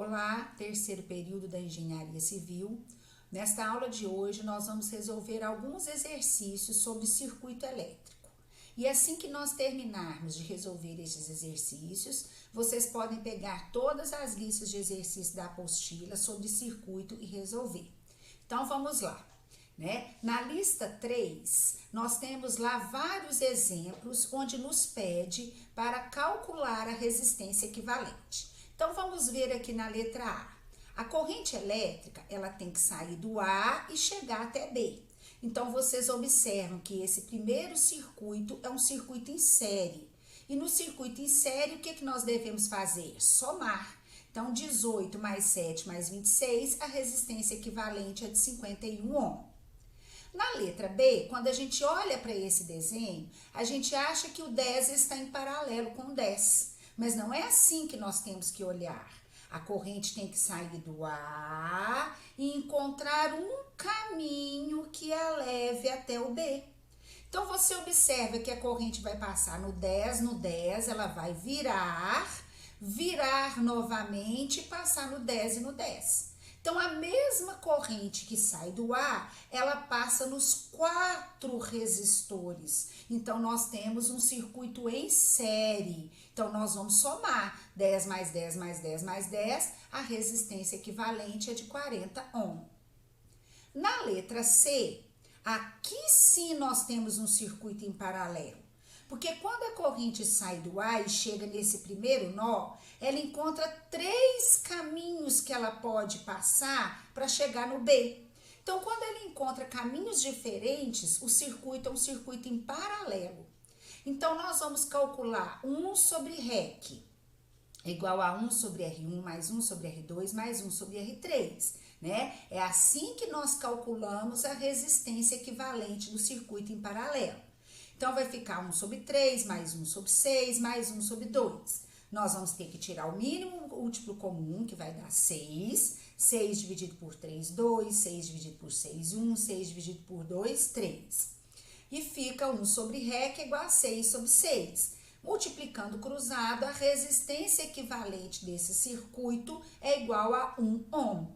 Olá, terceiro período da Engenharia Civil. Nesta aula de hoje, nós vamos resolver alguns exercícios sobre circuito elétrico. E assim que nós terminarmos de resolver esses exercícios, vocês podem pegar todas as listas de exercícios da apostila sobre circuito e resolver. Então, vamos lá. Na lista 3, nós temos lá vários exemplos onde nos pede para calcular a resistência equivalente. Então, vamos ver aqui na letra A. A corrente elétrica, ela tem que sair do A e chegar até B. Então, vocês observam que esse primeiro circuito é um circuito em série. E no circuito em série, o que nós devemos fazer? Somar. Então, 18 mais 7 mais 26, a resistência equivalente é de 51 ohm. Na letra B, quando a gente olha para esse desenho, a gente acha que o 10 está em paralelo com o 10. Mas não é assim que nós temos que olhar. A corrente tem que sair do A e encontrar um caminho que a leve até o B. Então, você observa que a corrente vai passar no 10, ela vai virar novamente e passar no 10 e no 10. Então, a mesma corrente que sai do A, ela passa nos 4 resistores. Então, nós temos um circuito em série. Então, nós vamos somar 10 mais 10 mais 10 mais 10, a resistência equivalente é de 40 ohm. Na letra C, aqui sim nós temos um circuito em paralelo. Porque quando a corrente sai do A e chega nesse primeiro nó, ela encontra 3 caminhos que ela pode passar para chegar no B. Então, quando ela encontra caminhos diferentes, o circuito é um circuito em paralelo. Então, nós vamos calcular 1 sobre REC igual a 1 sobre R1 mais 1 sobre R2 mais 1 sobre R3. É assim que nós calculamos a resistência equivalente do circuito em paralelo. Então, vai ficar 1 sobre 3, mais 1 sobre 6, mais 1 sobre 2. Nós vamos ter que tirar o mínimo múltiplo comum, que vai dar 6. 6 dividido por 3, 2. 6 dividido por 6, 1. 6 dividido por 2, 3. E fica 1 sobre REC igual a 6 sobre 6. Multiplicando cruzado, a resistência equivalente desse circuito é igual a 1 ohm.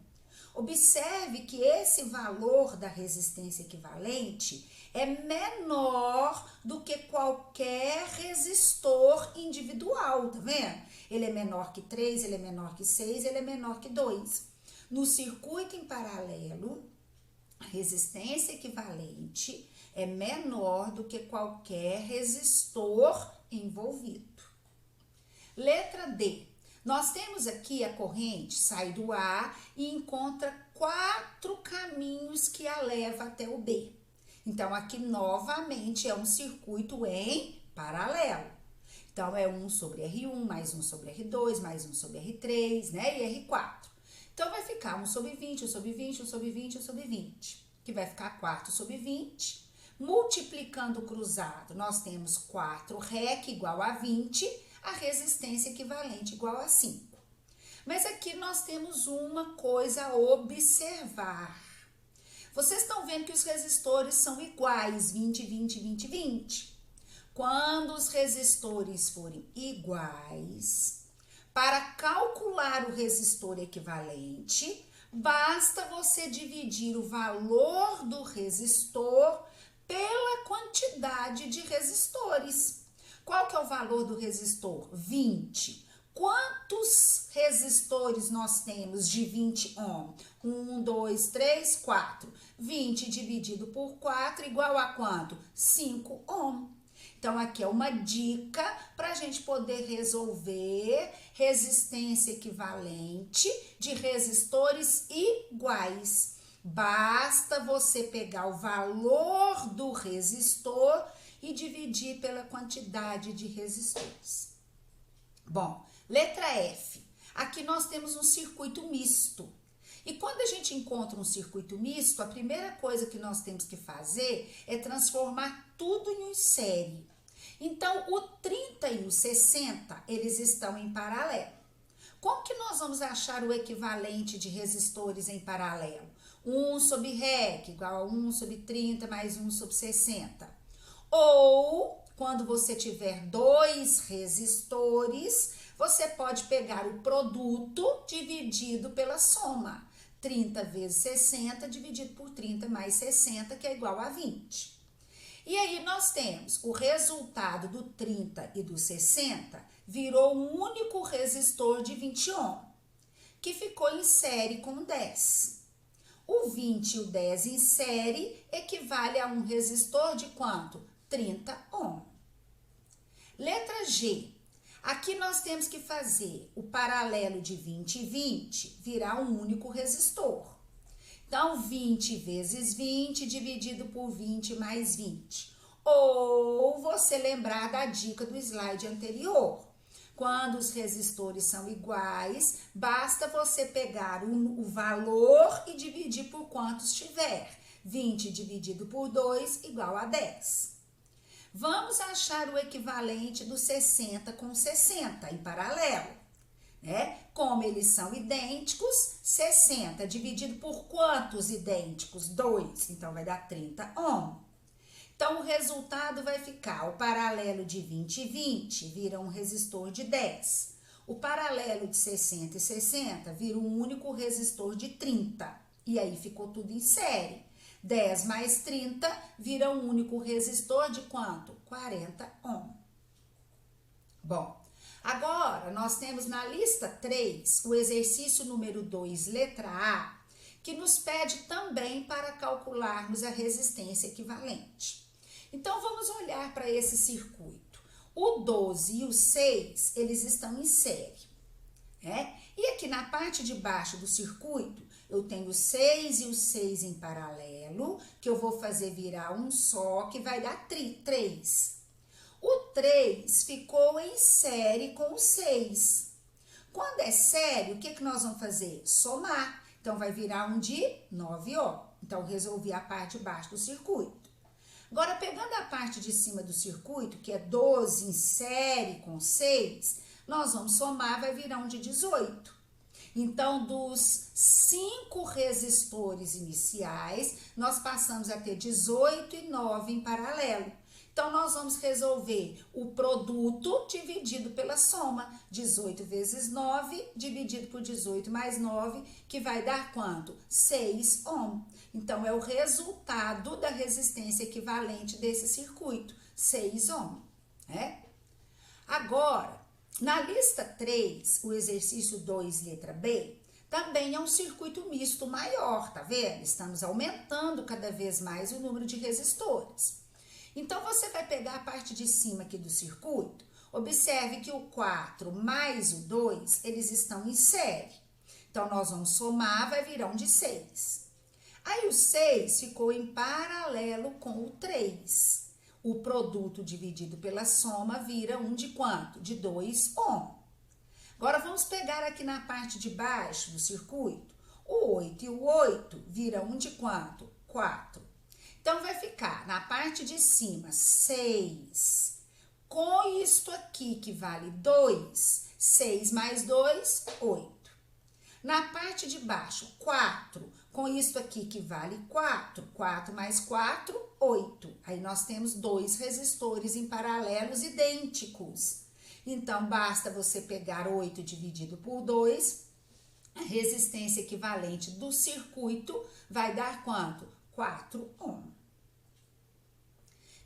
Observe que esse valor da resistência equivalente é menor do que qualquer resistor individual, tá vendo? Ele é menor que 3, ele é menor que 6, ele é menor que 2. No circuito em paralelo, a resistência equivalente é menor do que qualquer resistor envolvido. Letra D. Nós temos aqui a corrente, sai do A e encontra 4 caminhos que a leva até o B. Então, aqui novamente é um circuito em paralelo. Então, é 1 sobre R1, mais 1 sobre R2, mais 1 sobre R3, e R4. Então, vai ficar 1 sobre 20, 1 sobre 20, 1 sobre 20, 1 sobre 20, que vai ficar 4 sobre 20. Multiplicando o cruzado, nós temos 4 REC igual a 20, a resistência equivalente igual a 5. Mas aqui nós temos uma coisa a observar. Vocês estão vendo que os resistores são iguais, 20, 20, 20, 20. Quando os resistores forem iguais, para calcular o resistor equivalente, basta você dividir o valor do resistor pela quantidade de resistores. Qual que é o valor do resistor? 20. Quantos resistores nós temos de 20 ohm? 1, 2, 3, 4. 20 dividido por 4 igual a quanto? 5 ohm. Então, aqui é uma dica para a gente poder resolver resistência equivalente de resistores iguais. Basta você pegar o valor do resistor e dividir pela quantidade de resistores. Bom, letra F. Aqui nós temos um circuito misto. E quando a gente encontra um circuito misto, a primeira coisa que nós temos que fazer é transformar tudo em série. Então, o 30 e o 60, eles estão em paralelo. Como que nós vamos achar o equivalente de resistores em paralelo? 1 sobre REC igual a 1 sobre 30 mais 1 sobre 60. Ou, quando você tiver 2 resistores, você pode pegar o produto dividido pela soma. 30 vezes 60 dividido por 30 mais 60, que é igual a 20. E aí nós temos o resultado do 30 e do 60 virou um único resistor de 20 ohm, que ficou em série com 10. O 20 e o 10 em série equivale a um resistor de quanto? 30 ohm. Letra G. Aqui nós temos que fazer o paralelo de 20 e 20 virar um único resistor. Então, 20 vezes 20 dividido por 20 mais 20. Ou você lembrar da dica do slide anterior. Quando os resistores são iguais, basta você pegar o valor e dividir por quantos tiver. 20 dividido por 2 igual a 10. Vamos achar o equivalente do 60 com 60 em paralelo, né? Como eles são idênticos, 60 dividido por quantos idênticos? 2, então vai dar 30 ohm. Então, o resultado vai ficar, o paralelo de 20 e 20 vira um resistor de 10. O paralelo de 60 e 60 vira um único resistor de 30. E aí ficou tudo em série. 10 mais 30 vira um único resistor de quanto? 40 ohm. Bom, agora nós temos na lista 3 o exercício número 2, letra A, que nos pede também para calcularmos a resistência equivalente. Então, vamos olhar para esse circuito. O 12 e o 6, eles estão em série, né? E aqui na parte de baixo do circuito, eu tenho o 6 e o 6 em paralelo, que eu vou fazer virar um só, que vai dar 3. O 3 ficou em série com o 6. Quando é série, o que nós vamos fazer? Somar. Então, vai virar um de 9 ohm. Então, resolvi a parte de baixo do circuito. Agora, pegando a parte de cima do circuito, que é 12 em série com 6, nós vamos somar, vai virar um de 18. Então, dos 5 resistores iniciais, nós passamos a ter 18 e 9 em paralelo. Então, nós vamos resolver o produto dividido pela soma. 18 vezes 9, dividido por 18 mais 9, que vai dar quanto? 6 ohm. Então, é o resultado da resistência equivalente desse circuito, 6 ohm, né? Agora, na lista 3, o exercício 2, letra B, também é um circuito misto maior, tá vendo? Estamos aumentando cada vez mais o número de resistores. Então, você vai pegar a parte de cima aqui do circuito, observe que o 4 mais o 2, eles estão em série. Então, nós vamos somar, vai virar um de 6. Aí, o 6 ficou em paralelo com o 3. O produto dividido pela soma vira um de quanto? De 2 ohm. Agora, vamos pegar aqui na parte de baixo do circuito. O 8 e o 8 vira um de quanto? 4. Então, vai ficar na parte de cima 6. Com isto aqui, que vale 2. 6 mais 2, 8. Na parte de baixo, 4. Com isto aqui, que vale 4. 4 mais 4, 8. Aí, nós temos 2 resistores em paralelos idênticos. Então, basta você pegar 8 dividido por 2. A resistência equivalente do circuito vai dar quanto? 4 ohm.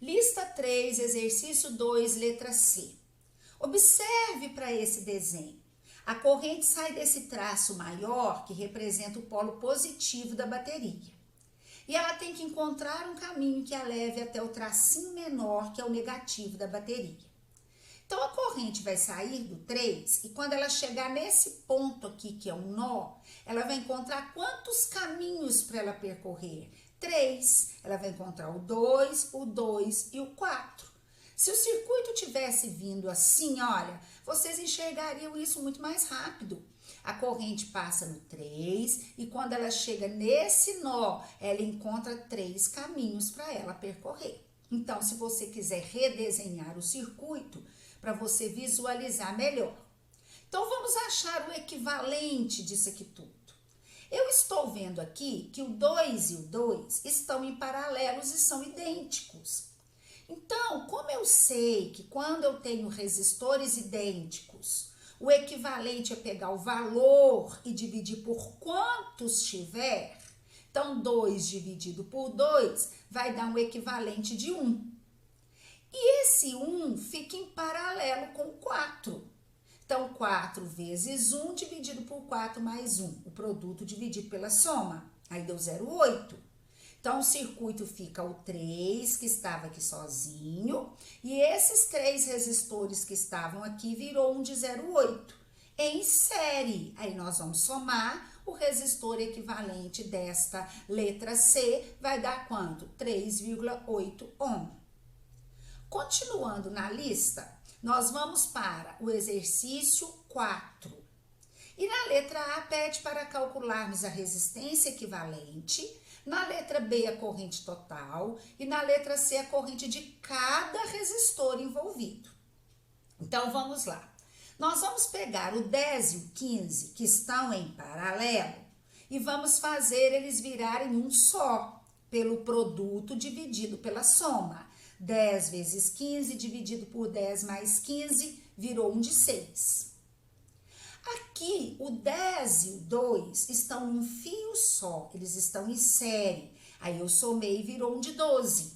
Lista 3, exercício 2, letra C. Observe para esse desenho. A corrente sai desse traço maior, que representa o polo positivo da bateria. E ela tem que encontrar um caminho que a leve até o tracinho menor, que é o negativo da bateria. Então, a corrente vai sair do 3 e quando ela chegar nesse ponto aqui, que é um nó, ela vai encontrar quantos caminhos para ela percorrer? 3. Ela vai encontrar o 2 e o 4. Se o circuito tivesse vindo assim, olha, vocês enxergariam isso muito mais rápido. A corrente passa no 3 e quando ela chega nesse nó, ela encontra 3 caminhos para ela percorrer. Então, se você quiser redesenhar o circuito, para você visualizar melhor. Então, vamos achar o equivalente disso aqui tudo. Eu estou vendo aqui que o 2 e o 2 estão em paralelos e são idênticos. Então, como eu sei que quando eu tenho resistores idênticos, O equivalente é pegar o valor e dividir por quantos tiver. Então, 2 dividido por 2 vai dar um equivalente de 1. E esse 1 fica em paralelo com o 4. Então, 4 vezes 1 dividido por 4 mais 1. O produto dividido pela soma. Aí deu 0,8. Então, o circuito fica o 3, que estava aqui sozinho, e esses 3 resistores que estavam aqui virou um de 0,8. Em série, aí nós vamos somar o resistor equivalente desta letra C, vai dar quanto? 3,8 ohm. Continuando na lista, nós vamos para o exercício 4. E na letra A, pede para calcularmos a resistência equivalente. Na letra B, a corrente total. E na letra C, a corrente de cada resistor envolvido. Então, vamos lá. Nós vamos pegar o 10 e o 15, que estão em paralelo, e vamos fazer eles virarem um só, pelo produto dividido pela soma. 10 vezes 15 dividido por 10 mais 15 virou um de 6. Aqui, o 10 e o 2 estão num fio só, eles estão em série. Aí, eu somei e virou um de 12.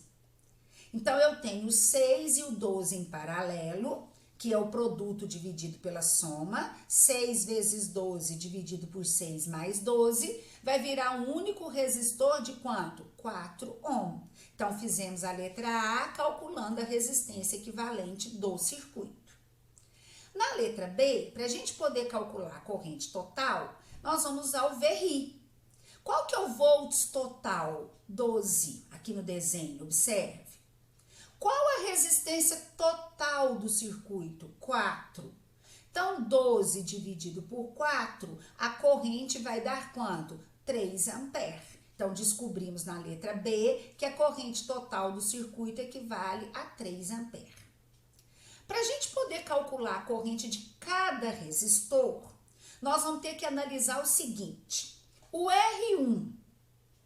Então, eu tenho o 6 e o 12 em paralelo, que é o produto dividido pela soma. 6 vezes 12 dividido por 6 mais 12, vai virar um único resistor de quanto? 4 ohm. Então, fizemos a letra A, calculando a resistência equivalente do circuito. Na letra B, para a gente poder calcular a corrente total, nós vamos usar o VRI. Qual que é o volts total? 12, aqui no desenho, observe. Qual a resistência total do circuito? 4. Então, 12 dividido por 4, a corrente vai dar quanto? 3 amperes. Então, descobrimos na letra B que a corrente total do circuito equivale a 3 amperes. Para a gente poder calcular a corrente de cada resistor, nós vamos ter que analisar o seguinte. O R1,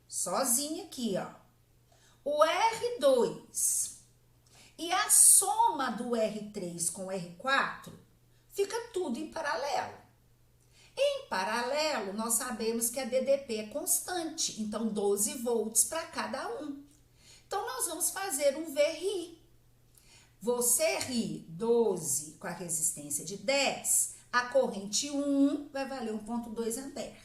sozinho aqui, ó. O R2 e a soma do R3 com o R4, fica tudo em paralelo. Em paralelo, nós sabemos que a DDP é constante, então 12 volts para cada um. Então, nós vamos fazer um VRI. Você ri 12 com a resistência de 10, a corrente 1 vai valer 1,2 amperes.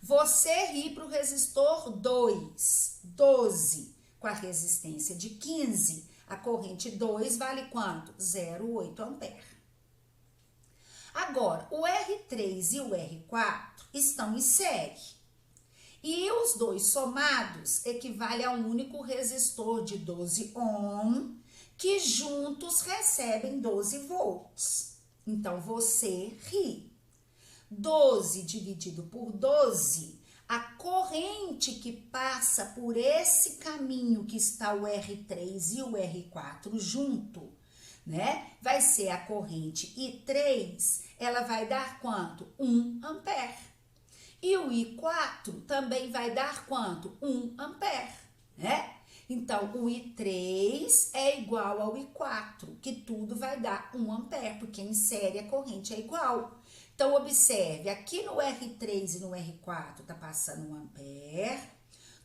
Você ri para o resistor 2, 12 com a resistência de 15, a corrente 2 vale quanto? 0,8 amperes. Agora, o R3 e o R4 estão em série. E os dois somados equivalem a um único resistor de 12 ohm, que juntos recebem 12 volts. Então, você ri. 12 dividido por 12, a corrente que passa por esse caminho que está o R3 e o R4 junto, né? Vai ser a corrente I3, ela vai dar quanto? 1 ampere. E o I4 também vai dar quanto? 1 ampere, né? Então, o I3 é igual ao I4, que tudo vai dar 1 ampere, porque em série a corrente é igual. Então, observe, aqui no R3 e no R4 tá passando 1 ampere,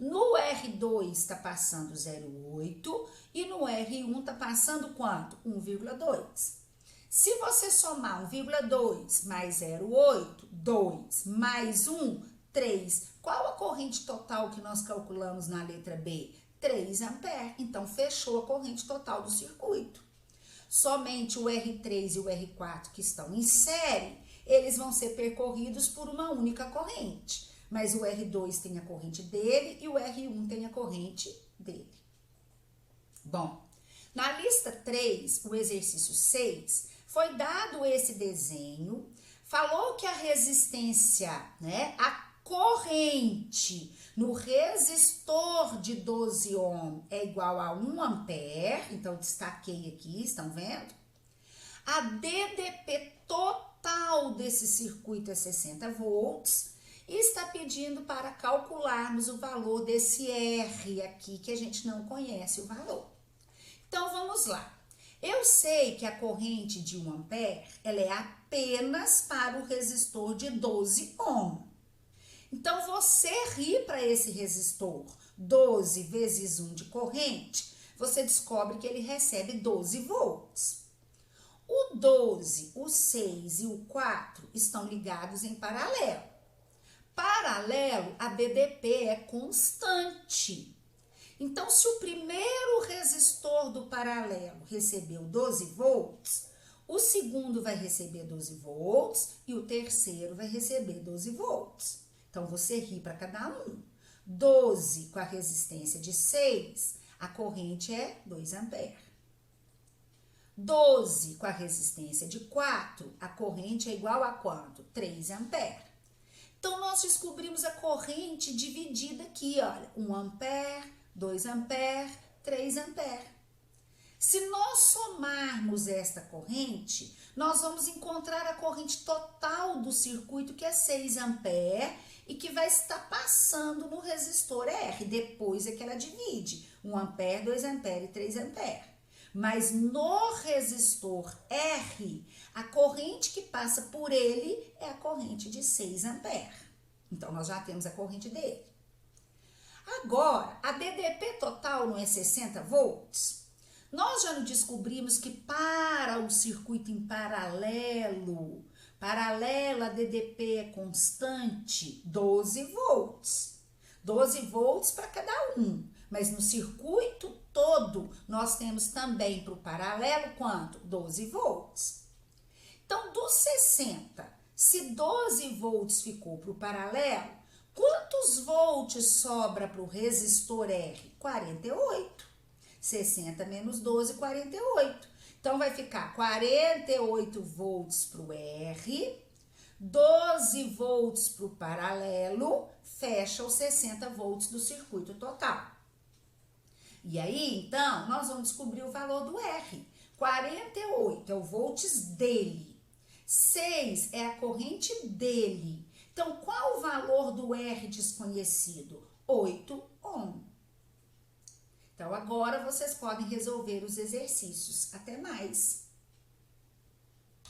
no R2 está passando 0,8 e no R1 tá passando quanto? 1,2. Se você somar 1,2 mais 0,8, 2 mais 1, 3. Qual a corrente total que nós calculamos na letra B? 3 amperes. Então, fechou a corrente total do circuito. Somente o R3 e o R4 que estão em série, eles vão ser percorridos por uma única corrente. Mas o R2 tem a corrente dele e o R1 tem a corrente dele. Bom, na lista 3, o exercício 6, foi dado esse desenho, falou que a resistência, né, a corrente no resistor de 12 ohm é igual a 1 ampere, então destaquei aqui, estão vendo? A DDP total desse circuito é 60 volts e está pedindo para calcularmos o valor desse R aqui, que a gente não conhece o valor. Então, vamos lá. Eu sei que a corrente de 1 ampere, ela é a apenas para o resistor de 12 ohm. Então, você ri para esse resistor 12 vezes 1 de corrente, você descobre que ele recebe 12 volts. O 12, o 6 e o 4 estão ligados em paralelo. Paralelo, a BDP é constante. Então, se o primeiro resistor do paralelo recebeu 12 volts, o segundo vai receber 12 volts e o terceiro vai receber 12 volts. Então, você ri para cada um. 12 com a resistência de 6, a corrente é 2 amperes. 12 com a resistência de 4, a corrente é igual a quanto? 3 amperes. Então, nós descobrimos a corrente dividida aqui, olha, 1 ampere, 2 amperes, 3 amperes. Se nós somarmos esta corrente, nós vamos encontrar a corrente total do circuito, que é 6 amperes, e que vai estar passando no resistor R. Depois é que ela divide, 1 ampere, 2 amperes e 3 amperes. Mas no resistor R, a corrente que passa por ele é a corrente de 6 amperes. Então, nós já temos a corrente dele. Agora, a DDP total não é 60 volts? Nós já descobrimos que para o circuito em paralelo a DDP é constante, 12 volts. 12 volts para cada um. Mas no circuito todo, nós temos também para o paralelo quanto? 12 volts. Então, dos 60, se 12 volts ficou para o paralelo, quantos volts sobra para o resistor R? 48. 60 menos 12, 48. Então, vai ficar 48 volts para o R, 12 volts para o paralelo, fecha os 60 volts do circuito total. E aí, então, nós vamos descobrir o valor do R. 48 é o volts dele. 6 é a corrente dele. Então, qual o valor do R desconhecido? 8 ohm. Então, agora vocês podem resolver os exercícios. Até mais!